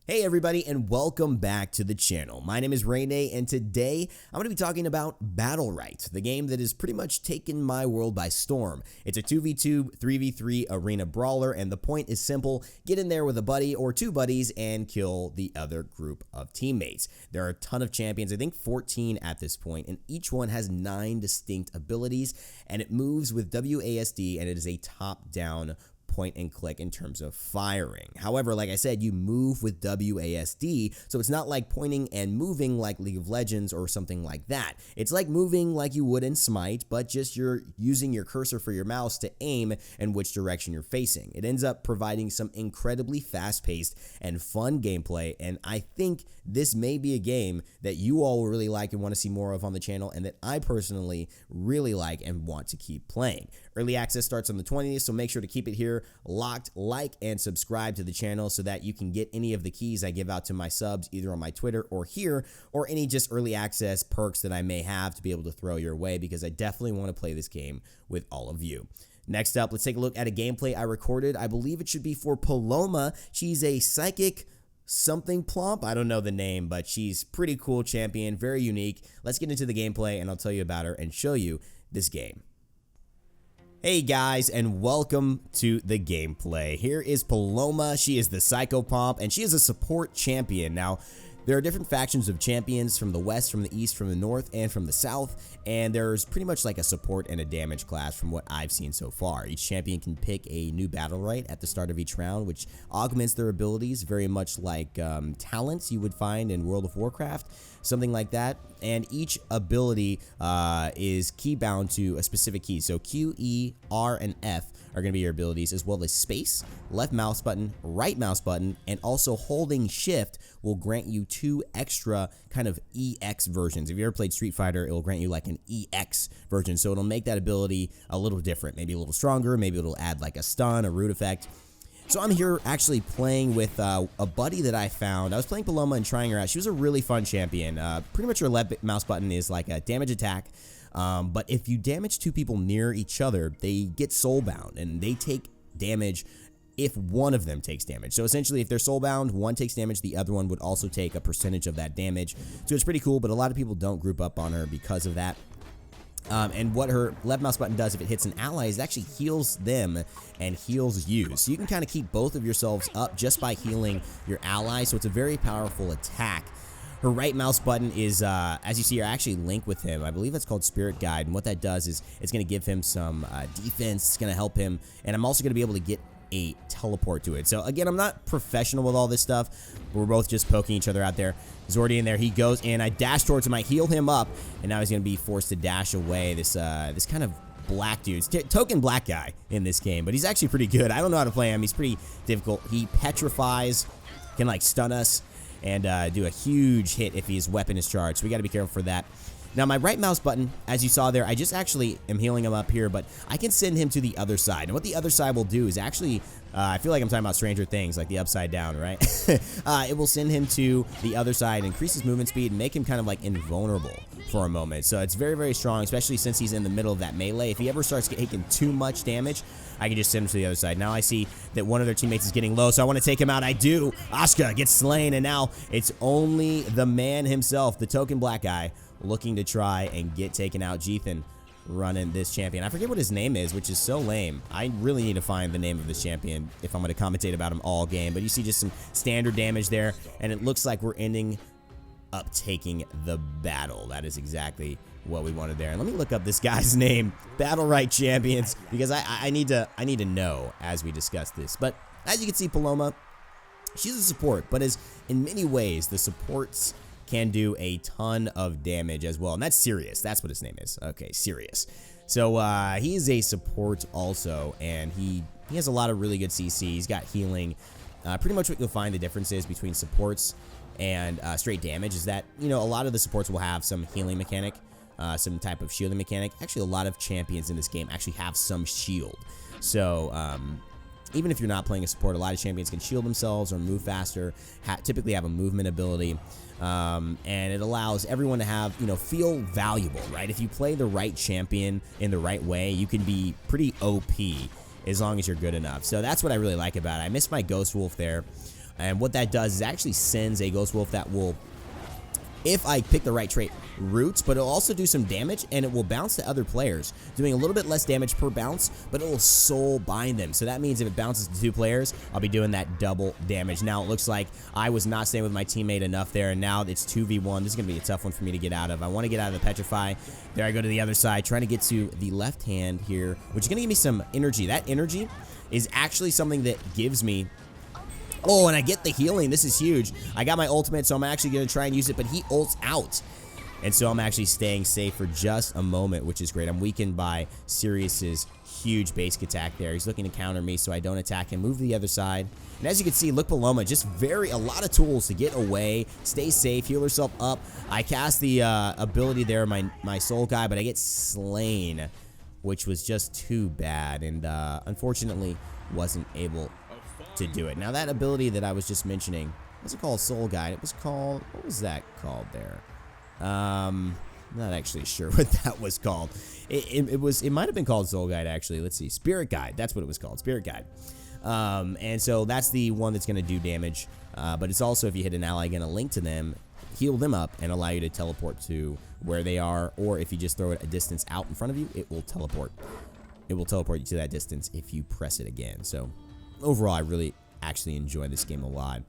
Hey everybody, and welcome back to the channel. My name is Raynstorm, and today I'm going to be talking about BATTLERITE, the game that has pretty much taken my world by storm. It's a 2v2, 3v3 arena brawler, and the point is simple: get in there with a buddy or two buddies and kill the other group of teammates. There are a ton of champions, I think 14 at this point, and each one has 9 distinct abilities, and it moves with WASD, and it is a top-down point and click in terms of firing. However, like I said, you move with WASD, so it's not like pointing and moving like League of Legends or something like that. It's like moving like you would in Smite, but just you're using your cursor for your mouse to aim and which direction you're facing. It ends up providing some incredibly fast-paced and fun gameplay, and I think this may be a game that you all will really like and want to see more of on the channel, and that I personally really like and want to keep playing. Early access starts on the 20th, so make sure to keep it here locked, like, and subscribe to the channel so that you can get any of the keys I give out to my subs either on my Twitter or here, or any just early access perks that I may have to be able to throw your way, because I definitely want to play this game with all of you. Next up, let's take a look at a gameplay I recorded. I believe it should be for Paloma. She's a psychic something plump. I don't know the name, but she's pretty cool champion, very unique. Let's get into the gameplay and I'll tell you about her and show you this game. Hey guys, and welcome to the gameplay. Here is Paloma. She is the Psychopomp, and she is a support champion. Now, there are different factions of champions from the west, from the east, from the north, and from the south, and there's pretty much like a support and a damage class from what I've seen so far. Each champion can pick a new BATTLERITE at the start of each round, which augments their abilities, very much like talents you would find in World of Warcraft, something like that. And each ability is key bound to a specific key. So Q, E, R, and F are going to be your abilities, as well as space, left mouse button, right mouse button, and also holding shift will grant you 2 extra kind of EX versions. If you ever played Street Fighter, it will grant you like an EX version, so it'll make that ability a little different, maybe a little stronger, maybe it'll add like a stun, a root effect. So I'm here actually playing with a buddy that I found. I was playing Paloma and trying her out. She was a really fun champion. Pretty much her left mouse button is like a damage attack. But if you damage 2 people near each other, they get soulbound, and they take damage if one of them takes damage. So essentially, if they're soulbound, one takes damage, the other one would also take a percentage of that damage. So it's pretty cool, but a lot of people don't group up on her because of that. And what her left mouse button does if it hits an ally is it actually heals them and heals you. So you can kind of keep both of yourselves up just by healing your ally. So it's a very powerful attack. Her right mouse button is, as you see, are actually linked with him. I believe that's called Spirit Guide. And what that does is it's going to give him some defense. It's going to help him. And I'm also going to be able to get a teleport to it. So again, I'm not professional with all this stuff. We're both just poking each other out there. He's already in there. He goes in. I dash towards him. I heal him up. And now he's going to be forced to dash away. This kind of black dude. Token black guy in this game. But he's actually pretty good. I don't know how to play him. He's pretty difficult. He petrifies. Can like stun us. And do a huge hit if his weapon is charged. So we got to be careful for that. Now, my right mouse button, as you saw there, I just actually am healing him up here, but I can send him to the other side. And what the other side will do is actually, I feel like I'm talking about Stranger Things, like the upside down, right? It will send him to the other side, increase his movement speed, and make him kind of like invulnerable for a moment. So it's very, very strong, especially since he's in the middle of that melee. If he ever starts taking too much damage, I can just send him to the other side. Now I see that one of their teammates is getting low, so I want to take him out. I do. Asuka gets slain, and now it's only the man himself, the token black guy, looking to try and get taken out. Jethan running this champion. I forget what his name is, which is so lame. I really need to find the name of this champion if I'm going to commentate about him all game. But you see just some standard damage there, and it looks like we're ending up taking the battle. That is exactly what we wanted there. And let me look up this guy's name, BATTLERITE Champions, because I need to know as we discuss this. But as you can see, Paloma, she's a support, but as in many ways, the supports can do a ton of damage as well. And that's Sirius. That's what his name is. Okay, Sirius. So he is a support also, and he has a lot of really good CC. He's got healing. Pretty much what you'll find the difference is between supports and straight damage is that, you know, a lot of the supports will have some healing mechanic, some type of shielding mechanic. Actually, a lot of champions in this game actually have some shield. So even if you're not playing a support, a lot of champions can shield themselves or move faster, typically have a movement ability. And it allows everyone to have, you know, feel valuable, right? If you play the right champion in the right way, you can be pretty OP as long as you're good enough. So that's what I really like about it. I missed my Ghost Wolf there. And what that does is actually sends a Ghost Wolf that will, if I pick the right trait, roots, but it'll also do some damage, and it will bounce to other players, doing a little bit less damage per bounce, but it will soul bind them. So that means if it bounces to 2 players, I'll be doing that double damage. Now it looks like I was not staying with my teammate enough there, and now it's 2v1. This is going to be a tough one for me to get out of. I want to get out of the Petrify. There I go to the other side, trying to get to the left hand here, which is going to give me some energy. That energy is actually something that gives me... Oh, and I get the healing. This is huge. I got my ultimate, so I'm actually going to try and use it, but he ults out. And so I'm actually staying safe for just a moment, which is great. I'm weakened by Sirius's huge basic attack there. He's looking to counter me, so I don't attack him. Move to the other side. And as you can see, look, Paloma, just a lot of tools to get away, stay safe, heal herself up. I cast the ability there, my soul guy, but I get slain, which was just too bad. And unfortunately, wasn't able to do it. Now, that ability that I was just mentioning wasn't called Soul Guide. It was called, what was that called there? I'm not actually sure what that was called. It might have been called Soul Guide, actually. Let's see. Spirit Guide. That's what it was called. Spirit Guide. And so that's the one that's going to do damage. But it's also, if you hit an ally, going to link to them, heal them up, and allow you to teleport to where they are. Or if you just throw it a distance out in front of you, it will teleport. It will teleport you to that distance if you press it again. So overall, I really actually enjoy this game a lot.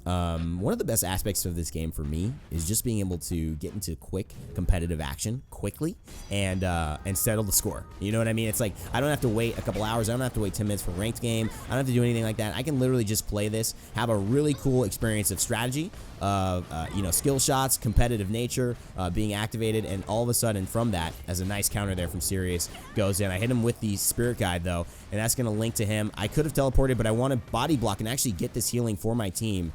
One of the best aspects of this game for me is just being able to get into quick competitive action quickly and settle the score. You know what I mean? It's like I don't have to wait a couple hours. I don't have to wait 10 minutes for a ranked game. I don't have to do anything like that. I can literally just play this, have a really cool experience of strategy, of skill shots, competitive nature being activated, and all of a sudden from that, as a nice counter there from Sirius goes in. I hit him with the Spirit Guide though, and that's going to link to him. I could have teleported, but I want to body block and actually get this healing for my team.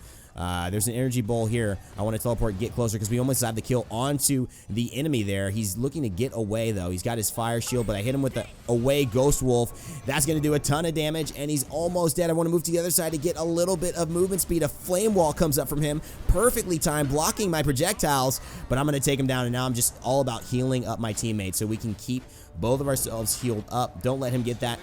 There's an energy bowl here. I want to teleport, get closer, because we almost have the kill onto the enemy there. He's looking to get away, though. He's got his fire shield, but I hit him with the away Ghost Wolf. That's going to do a ton of damage, and he's almost dead. I want to move to the other side to get a little bit of movement speed. A flame wall comes up from him, perfectly timed, blocking my projectiles, but I'm going to take him down, and now I'm just all about healing up my teammates so we can keep both of ourselves healed up. Don't let him get that.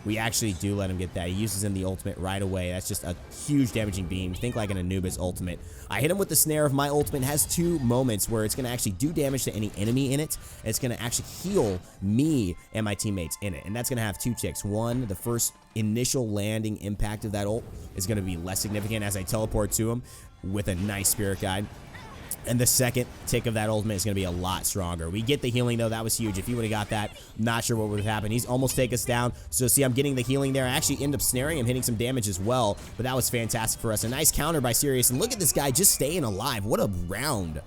We actually do let him get that. He uses in the ultimate right away. That's just a huge damaging beam. Think like an Anubis ultimate. I hit him with the snare of my ultimate. It has 2 moments where it's going to actually do damage to any enemy in it. And it's going to actually heal me and my teammates in it. And that's going to have 2 ticks. One, the first initial landing impact of that ult is going to be less significant as I teleport to him with a nice Spirit Guide. And the second tick of that ultimate is going to be a lot stronger. We get the healing, though. That was huge. If he would have got that, not sure what would have happened. He's almost take us down. So, see, I'm getting the healing there. I actually end up snaring him, hitting some damage as well. But that was fantastic for us. A nice counter by Sirius. And look at this guy just staying alive. What a round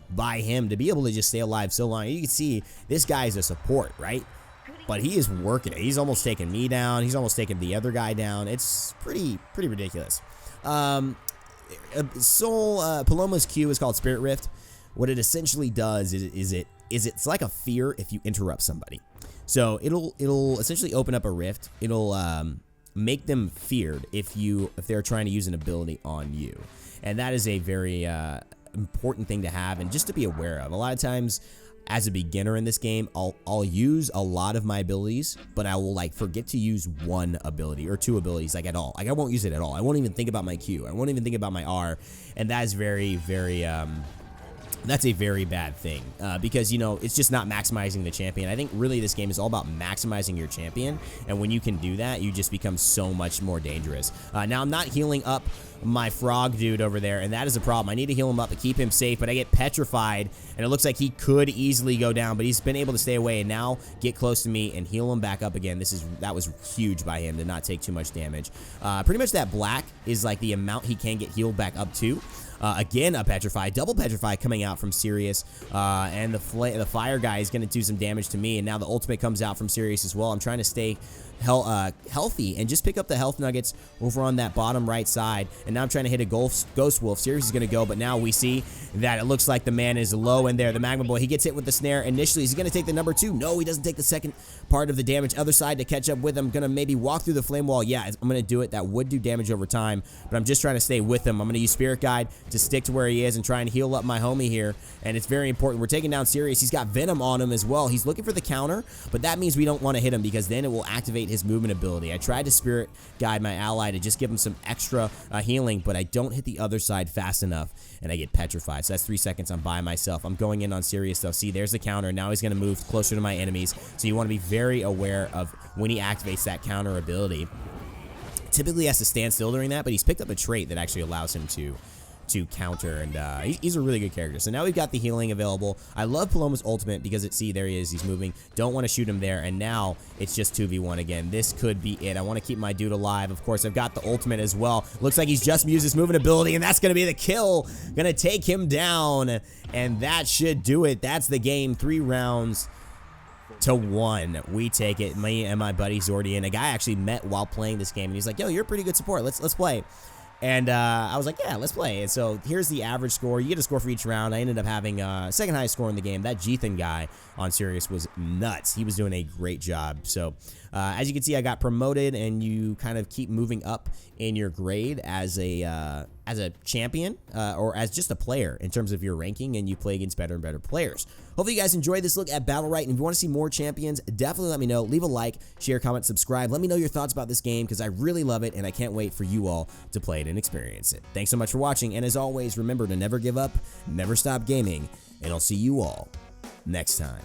by him to be able to just stay alive so long. You can see this guy is a support, right? But he is working it. He's almost taking me down. He's almost taking the other guy down. It's pretty ridiculous. Paloma's Q is called Spirit Rift. What it essentially does is it's like a fear if you interrupt somebody. So it'll essentially open up a rift. It'll make them feared if they're trying to use an ability on you, and that is a very important thing to have and just to be aware of. A lot of times, as a beginner in this game, I'll use a lot of my abilities, but I will like forget to use 1 ability or 2 abilities like at all. Like I won't use it at all. I won't even think about my Q. I won't even think about my R, and that is that's a very bad thing because, you know, it's just not maximizing the champion. I think really this game is all about maximizing your champion, and when you can do that, you just become so much more dangerous. Now, I'm not healing up my frog dude over there, and that is a problem. I need to heal him up to keep him safe, but I get petrified, and it looks like he could easily go down, but he's been able to stay away and now get close to me and heal him back up again. That was huge by him to not take too much damage. Pretty much that black is like the amount he can get healed back up to. Again, a Petrify, double Petrify coming out from Sirius, and the fire guy is going to do some damage to me, and now the ultimate comes out from Sirius as well. I'm trying to stay healthy and just pick up the health nuggets over on that bottom right side, and now I'm trying to hit a Ghost Wolf. Sirius is going to go, but now we see that it looks like the man is low in there. The Magma Boy, he gets hit with the snare initially. Is he going to take the number 2? No, he doesn't take the second part of the damage. Other side to catch up with him. Going to maybe walk through the flame wall. Yeah, I'm going to do it. That would do damage over time, but I'm just trying to stay with him. I'm going to use Spirit Guide to stick to where he is and try and heal up my homie here, and it's very important. We're taking down Sirius. He's got Venom on him as well. He's looking for the counter, but that means we don't want to hit him because then it will activate activate his movement ability. I tried to spirit guide my ally to just give him some extra healing, but I don't hit the other side fast enough, and I get petrified. So that's 3 seconds. I'm by myself. I'm going in on serious stuff. See, there's the counter. Now he's going to move closer to my enemies, so you want to be very aware of when he activates that counter ability. Typically has to stand still during that, but he's picked up a trait that actually allows him to counter, and he's a really good character. So now we've got the healing available. I love Paloma's ultimate because see, there he is, he's moving. Don't want to shoot him there, and now it's just 2v1 again. This could be it. I want to keep my dude alive. Of course, I've got the ultimate as well. Looks like he's just used his movement ability, and that's going to be the kill. Going to take him down, and that should do it. That's the game. 3 rounds to 1. We take it. Me and my buddy Zordian, a guy I actually met while playing this game, and he's like, yo, you're a pretty good support. Let's play. And I was like, yeah, let's play. And so here's the average score. You get a score for each round. I ended up having second highest score in the game. That Jethan guy on Sirius was nuts. He was doing a great job. So as you can see, I got promoted, and you kind of keep moving up in your grade as a champion or as just a player in terms of your ranking, and you play against better and better players. Hopefully you guys enjoyed this look at BattleRite, and if you want to see more champions, definitely let me know. Leave a like, share, comment, subscribe. Let me know your thoughts about this game because I really love it, and I can't wait for you all to play it and experience it. Thanks so much for watching, and as always, remember to never give up, never stop gaming, and I'll see you all next time.